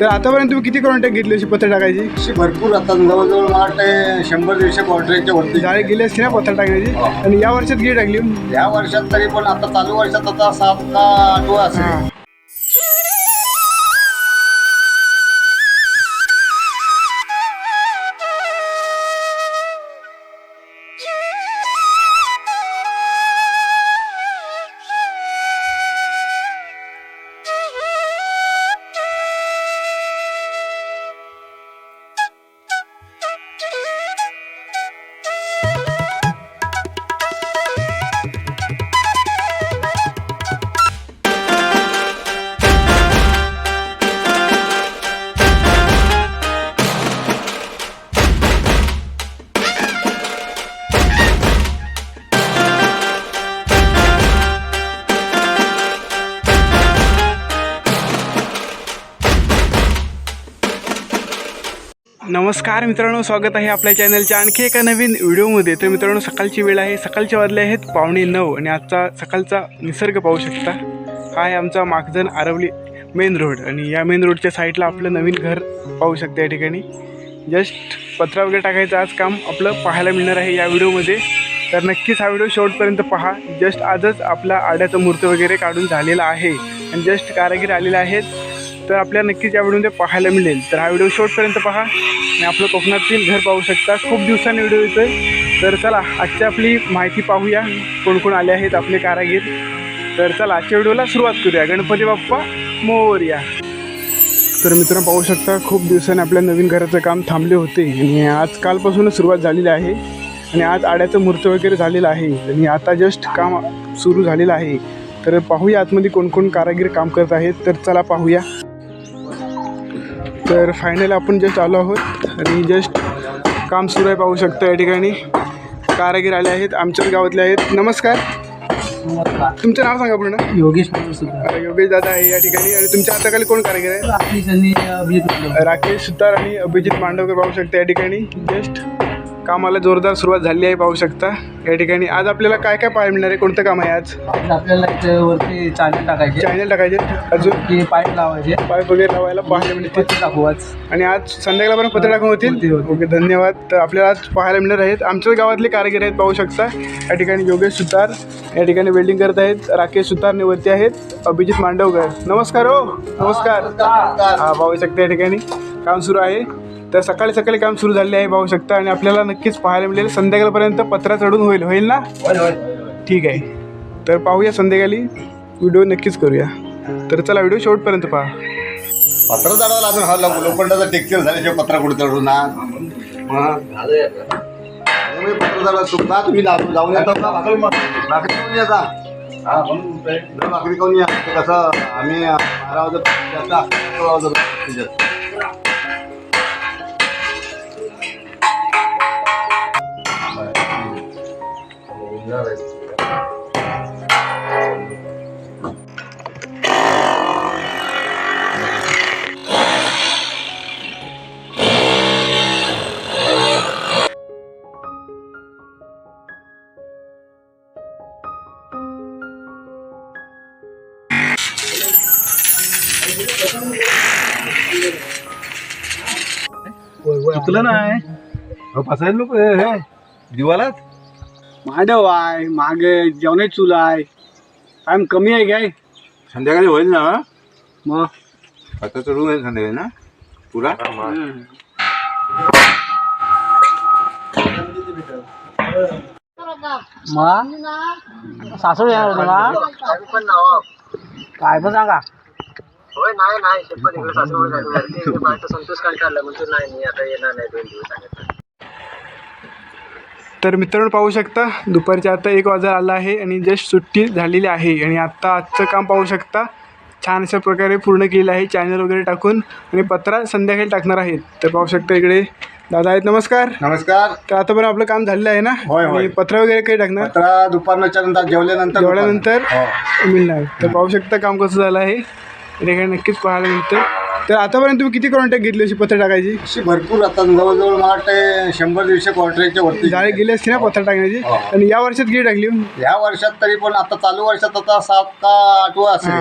तर आतापर्यंत तुम्ही किती कॉन्ट्रॅक्ट घेतली अशी पत्र टाकायची? अशी भरपूर आता जवळजवळ मला वाटतं 100-150 कॉन्ट्रॅक्टच्या वरती झाडे गेली असते ना पत्र टाकण्याची. आणि या वर्षात किती टाकली? या वर्षात तरी पण आता चालू वर्षात आता 7 का 8 असेल. हां. नमस्कार मित्रांनो, स्वागत आहे आपल्या चॅनलच्या आणखी एका नवीन व्हिडिओमध्ये. तर मित्रांनो, सकाळची वेळ आहे, सकाळचे वाजले आहेत 8:45 आणि आजचा सकाळचा निसर्ग पाहू शकता. हा आहे आमचा माखजन आरवली मेन रोड आणि या मेन रोडच्या साईडला आपलं नवीन घर पाहू शकता. या ठिकाणी जस्ट पत्रा वगैरे टाकायचं आज काम आपलं पाहायला मिळणार आहे या व्हिडिओमध्ये. तर नक्कीच हा व्हिडिओ शेवटपर्यंत पहा. जस्ट आजच आपला आड्याचा मूर्त वगैरे काढून झालेला आहे आणि जस्ट कारागीर आलेले आहेत. तर आपल्याला नक्कीच या व्हिडिओमध्ये पाहायला मिळेल. तर हा व्हिडिओ शेवटपर्यंत पहा आणि आपलं कोकणातील घर पाहू शकता. खूप दिवसांनी व्हिडिओ येतो आहे. तर चला आजची आपली माहिती पाहूया, कोण कोण आले आहेत आपले कारागीर. तर चला आजच्या व्हिडिओला सुरुवात करूया. गणपती बाप्पा मोरया. तर मित्रांनो पाहू शकता, खूप दिवसांनी आपल्या नवीन घराचं काम थांबले होते आणि आज कालपासूनच सुरुवात झालेली आहे आणि आज आड्याचं मूर्त वगैरे झालेलं आहे आणि आता जस्ट काम सुरू झालेलं आहे. तर पाहूया आतमध्ये कोण कोण कारागीर काम करत आहेत. तर चला पाहूया. तर फायनल आपण जस्ट आलो आहोत आणि जस्ट काम सुरू आहे पाहू शकता. या ठिकाणी कारागीर आले आहेत, आमच्याच गावातले आहेत. नमस्कार, तुमचं नाव सांगा पूर्ण. योगेश योगेश दादा आहे या ठिकाणी. आणि तुमच्या हाताखाली कोण कारागीर आहे? राकेश सुतार आणि अभिजित मांडवकर पाहू शकता. या ठिकाणी जस्ट कामाला जोरदार सुरुवात झाली आहे पाहू शकता. या ठिकाणी आज आपल्याला काय काय पाहायला मिळणार आहे? कोणतं काम आहे आज? आपल्याला वरती चॅनल टाकायचे अजून की पाईप लावायचे, पाईप वगैरे लावायला पाहायला मिळते. टाकू आज आणि आज संध्याकाळपर्यंत पत्र टाकून होतील. ओके, धन्यवाद. तर आपल्याला आज पाहायला मिळणार आहेत आमच्याच गावातले कारागीर आहेत पाहू शकता. या ठिकाणी योगेश सुतार या ठिकाणी वेल्डिंग करत आहेत. राकेश सुतार निवृत्ती आहेत. अभिजित मांडवकर. नमस्कार हो. नमस्कार. हा पाहू शकता या ठिकाणी काम सुरू आहे. तर सकाळी सकाळी काम सुरू झाले आहे पाहू शकता आणि आपल्याला नक्कीच पाहायला मिळेल संध्याकाळपर्यंत पत्रा चढून होईल ना? ठीक आहे. तर पाहूया संध्याकाळी व्हिडिओ नक्कीच करूया. तर चला व्हिडिओ शेवटपर्यंत पहा. पत्र चढवायला अजून हा लोखंडाचा टेक्चर झाल्याशिवाय पत्रा कुठे चढू ना. पत्र चढवा सुद्धा तुम्ही जाऊन येतात ना. भाकरी करून येता. भाकरी करून या. कसं आम्ही 12 वाजता चुकलं नाही. फसायला लोक हे दिवालाच मांडव आहे, मागे जेवणाची चूल आहे. टाइम कमी आहे काय? संध्याकाळी होईल ना. मग आता चढून होईल संध्याकाळी ना पुरा. सासू येणार होतं ना, काय पण सांगा. तर मित्रांनो पाहू शकता दुपारच्या आता 1 वाजता आला आहे आणि जस्ट सुट्टी झालेली आहे आणि आत्ता आजचं काम पाहू शकता छान अशा प्रकारे पूर्ण केलेलं आहे. चॅनल वगैरे टाकून आणि पत्रा संध्याकाळी टाकणार आहेत. तर पाहू शकता इकडे दादा आहेत. नमस्कार. नमस्कार. तर आतापर्यंत आपलं काम झालेलं आहे ना? आणि पत्रा वगैरे काही टाकणार? पत्रा दुपारच्या नंतर जेवल्यानंतर मिळणार. तर पाहू शकता काम कसं झालं आहे. इथे नक्कीच पाहायला मिळतं. तर आतापर्यंत तुम्ही किती कॉन्ट्रॅक्ट घेतली अशी पत्र टाकायची? अशी भरपूर आता जवळजवळ मला वाटतं 100-150 कॉन्ट्रॅक्टच्या वरती झाडे गेली असते ना पत्र टाकण्याची. आणि या वर्षात किती टाकली? या वर्षात तरी पण आता चालू वर्षात आता 7 का 8 असेल.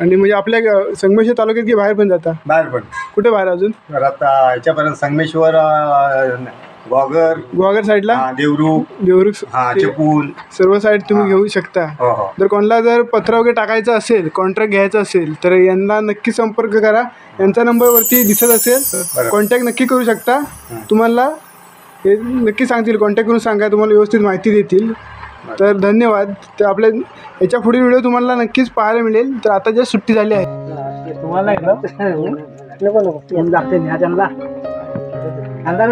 आणि म्हणजे आपल्या संगमेश्वर तालुक्यात की बाहेर पण जाता? बाहेर पण कुठे बाहेर अजून? आता ह्याच्यापर्यंत संगमेश्वर, गोगर, गोवागर साईडला, देवरू, देवरुख, ते चिपळूण, सर्व साईड तुम्ही घेऊ शकता. हो हो. जर कोणाला जर पत्र वगैरे टाकायचं असेल, कॉन्ट्रॅक्ट घ्यायचा असेल तर यांना नक्की संपर्क करा. यांचा नंबरवरती दिसत असेल, कॉन्टॅक्ट नक्की करू शकता. तुम्हाला हे नक्की सांगतील, कॉन्टॅक्ट करून सांगा, तुम्हाला व्यवस्थित माहिती देतील. तर धन्यवाद. तर आपल्या याच्या पुढील व्हिडिओ तुम्हाला नक्कीच पाहायला मिळेल. तर आता जे सुट्टी झाली आहे तुम्हाला लागते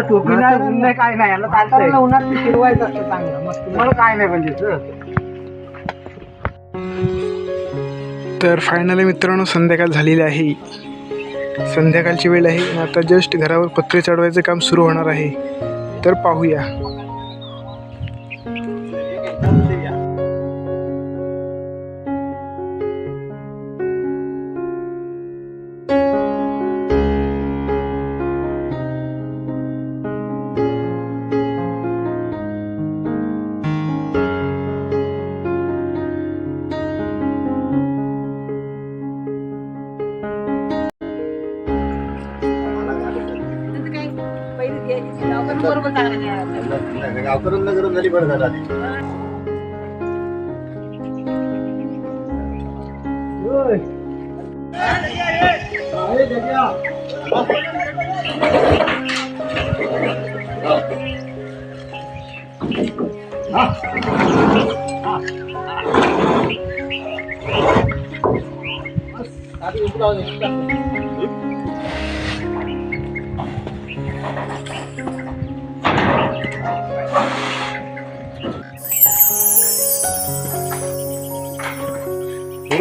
टोपी नाही काय नाही, याला चालतं उन्हात फिरवायचं असतं चांगलं. मग तुम्हाला काय नाही म्हणजे तर फायनली मित्रांनो संध्याकाळ झालेली आहे. संध्याकाळची वेळ आहे आणि आता जस्ट घरावर पत्रे चढवायचं काम सुरू होणार आहे. तर पाहूया. गावकरून नगरून झाली बरं झालं आधी.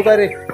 काय रे चालेल.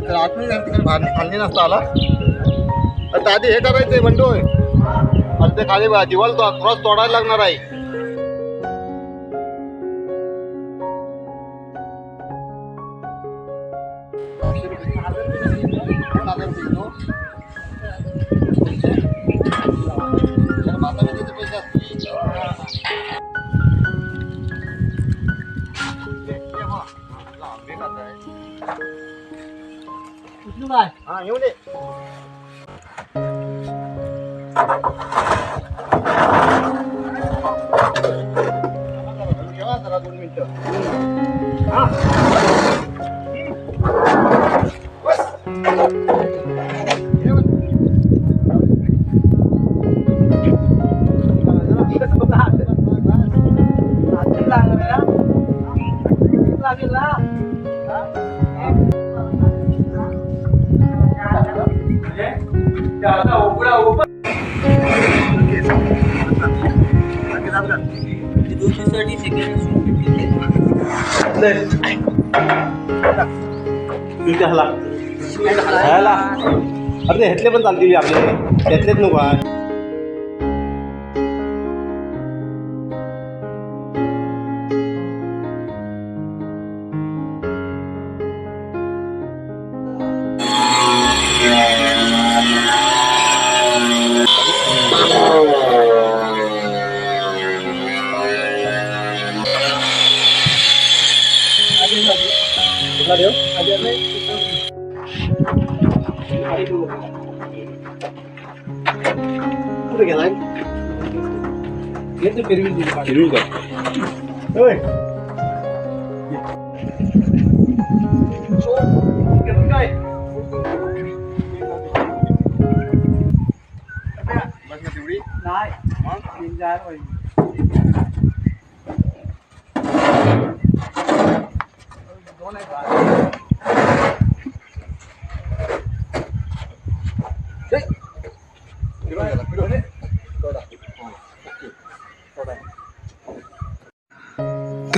तर आतमध्ये तिकडे बाहेर खाल्ली नसता आला तर आधी हे करायचंय बंडू होय. अरे ते खाली दिवाल तो क्रॉस तोडायला लागणार आहे. हा येऊ दे. जरा 2 मिनिटं. अरे ह्यातले पण चालतील आपले, त्यातलेच नको. कुठे गेलाय? फिरवी का? नाही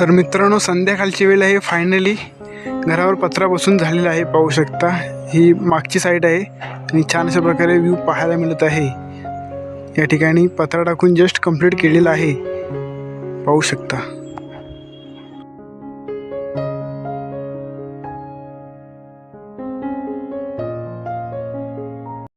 तर मित्रांनो संध्याकाळची वेळ आहे. फायनली घरावर पत्रा बसून झालेला आहे. पाहू शकता ही मागची साईड आहे आणि छान अशा प्रकारे व्ह्यू पाहायला मिळत आहे. या ठिकाणी पत्रा टाकून जस्ट कंप्लीट केलेला आहे. पाहू शकता.